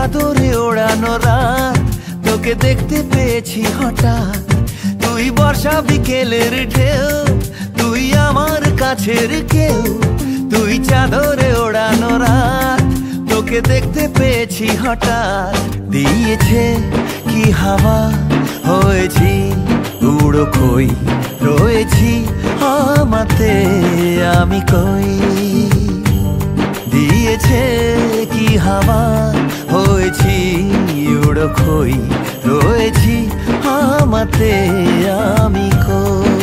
চাদরে ওড়ানো রাত, তোকে দেখতে পেয়েছি হঠাৎ। তুই বর্ষা বিকেলের ঢেউ, তুই আমার কাছের কেউ। তুই চাদরে ওড়ানো রাত, তোকে দেখতে পেয়েছি হঠাৎ। দিয়েছে কি হাওয়া, হয়েছি উড়ো খই, রয়েছি আমাতে আমি কই। দিয়েছে কি হাওয়া, হয়েছি উড়ো খই, রয়েছি আমাতে আমি কই।